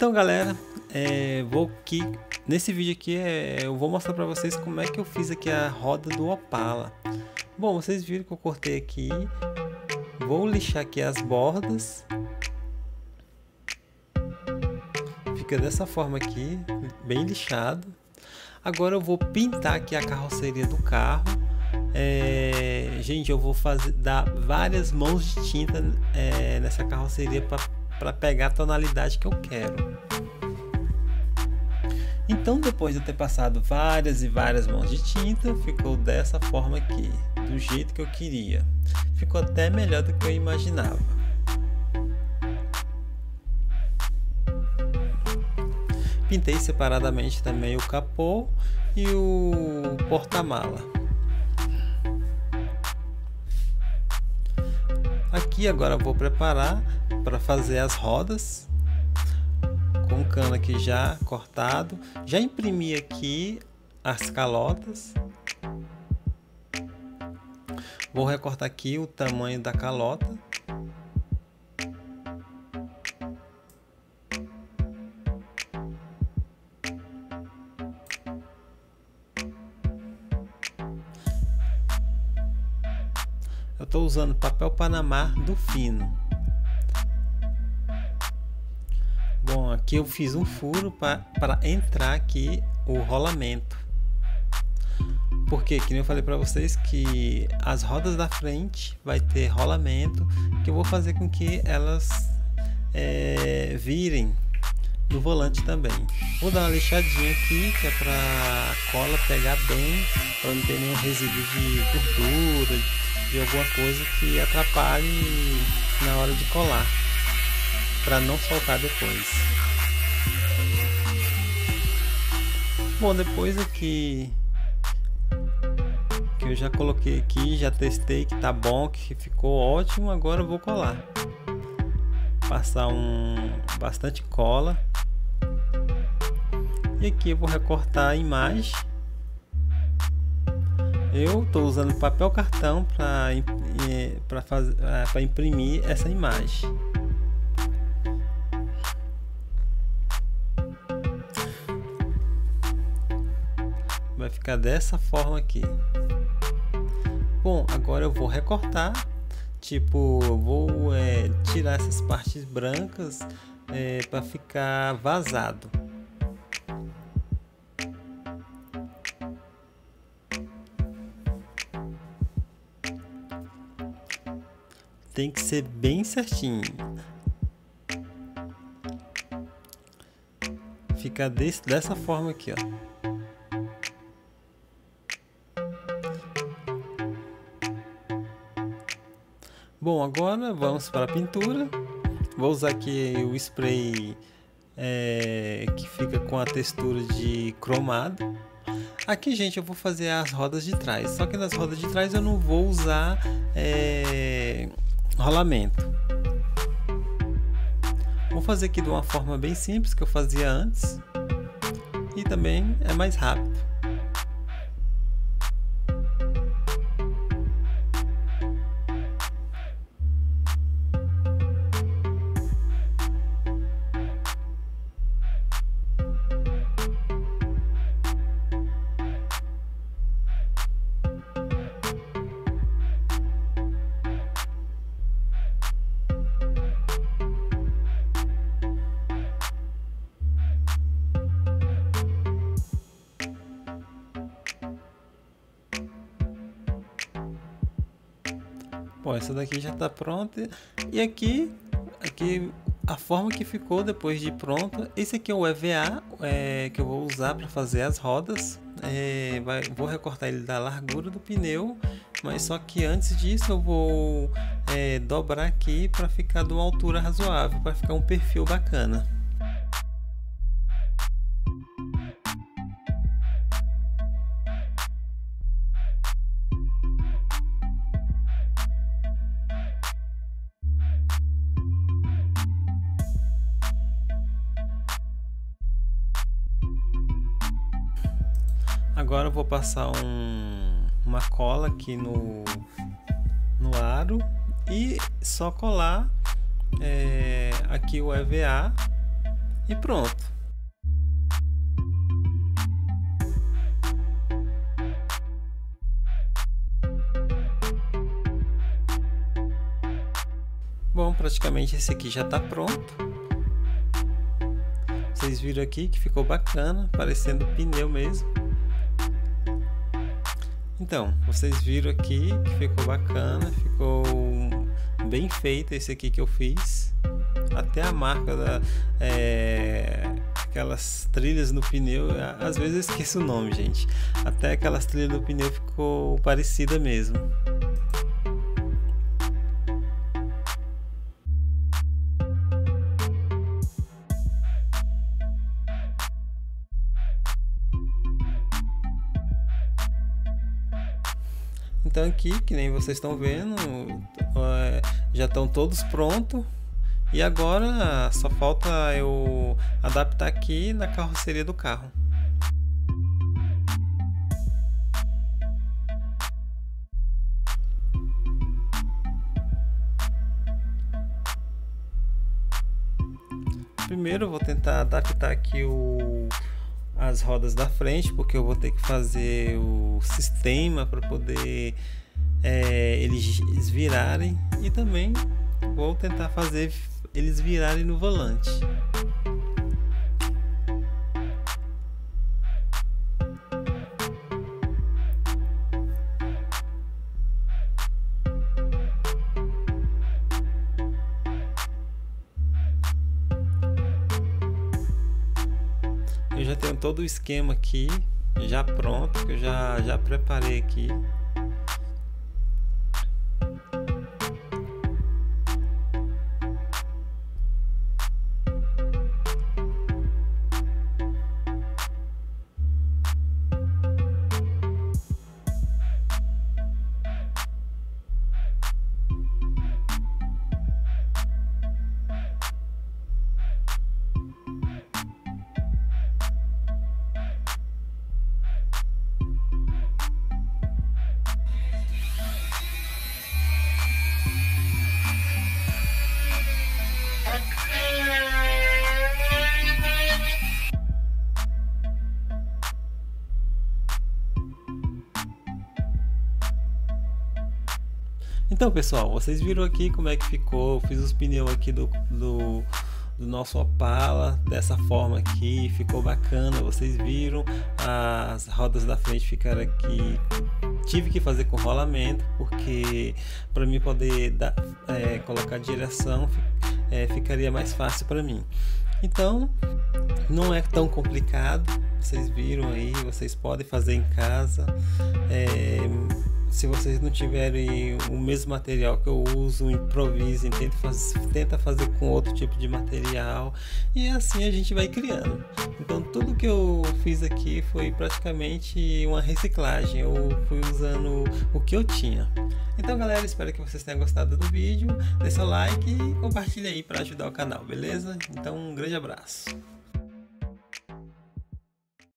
Então, galera, vou aqui nesse vídeo aqui eu vou mostrar para vocês como é que eu fiz aqui a roda do Opala. Bom, vocês viram que eu cortei aqui, vou lixar aqui as bordas, fica dessa forma aqui, bem lixado. Agora eu vou pintar aqui a carroceria do carro. Gente, eu vou dar várias mãos de tinta nessa carroceria para pegar a tonalidade que eu quero. Então, depois de eu ter passado várias e várias mãos de tinta, ficou dessa forma aqui, do jeito que eu queria. Ficou até melhor do que eu imaginava. Pintei separadamente também o capô e o porta-mala. Aqui agora eu vou preparar para fazer as rodas, com o cano aqui já cortado. Já imprimi aqui as calotas. Vou recortar aqui o tamanho da calota. Eu estou usando papel Panamá do fino. Bom, aqui eu fiz um furo para entrar aqui o rolamento. Porque, que nem eu falei para vocês, que as rodas da frente vai ter rolamento, que eu vou fazer com que elas virem no volante também. Vou dar uma lixadinha aqui, que é para a cola pegar bem, para não ter nenhum resíduo de gordura, de alguma coisa que atrapalhe na hora de colar, para não soltar depois. Bom, depois aqui que eu já coloquei aqui, já testei que tá bom, que ficou ótimo, agora eu vou colar. Passar bastante cola. E aqui eu vou recortar a imagem. Eu estou usando papel cartão para imprimir essa imagem. Vai ficar dessa forma aqui. Bom, agora eu vou recortar. Tipo, eu vou tirar essas partes brancas para ficar vazado. Tem que ser bem certinho. Fica dessa forma aqui, ó. Bom, agora vamos para a pintura. Vou usar aqui o spray que fica com a textura de cromado. Aqui, gente, eu vou fazer as rodas de trás. Só que nas rodas de trás eu não vou usar rolamento. Vou fazer aqui de uma forma bem simples que eu fazia antes. E também é mais rápido. Bom, essa daqui já está pronta. E aqui a forma que ficou depois de pronta. Esse aqui é o EVA que eu vou usar para fazer as rodas. Vou recortar ele da largura do pneu, mas só que antes disso eu vou dobrar aqui para ficar de uma altura razoável, para ficar um perfil bacana. Agora eu vou passar uma cola aqui no aro e só colar aqui o EVA e pronto. Bom, praticamente esse aqui já está pronto. Vocês viram aqui que ficou bacana, parecendo pneu mesmo. Então, vocês viram aqui que ficou bacana, ficou bem feito esse aqui que eu fiz. Até a marca aquelas trilhas no pneu, às vezes eu esqueço o nome, gente. Até aquelas trilhas do pneu ficou parecida mesmo. Então aqui, que nem vocês estão vendo, já estão todos prontos. E agora só falta eu adaptar aqui na carroceria do carro. Primeiro eu vou tentar adaptar aqui as rodas da frente, porque eu vou ter que fazer o sistema para poder eles virarem, e também vou tentar fazer eles virarem no volante. Eu já tenho todo o esquema aqui já pronto, que eu já preparei aqui. Então pessoal, vocês viram aqui como é que ficou. Eu fiz os pneus aqui do nosso Opala dessa forma aqui, ficou bacana. Vocês viram, as rodas da frente ficaram aqui. Tive que fazer com rolamento, porque para mim poder colocar direção ficaria mais fácil para mim. Então não é tão complicado, vocês viram aí, vocês podem fazer em casa. Se vocês não tiverem o mesmo material que eu uso, improvisem, tenta fazer com outro tipo de material, e assim a gente vai criando. Então tudo que eu fiz aqui foi praticamente uma reciclagem, eu fui usando o que eu tinha. Então galera, espero que vocês tenham gostado do vídeo, dê seu like e compartilhe aí para ajudar o canal, beleza? Então um grande abraço.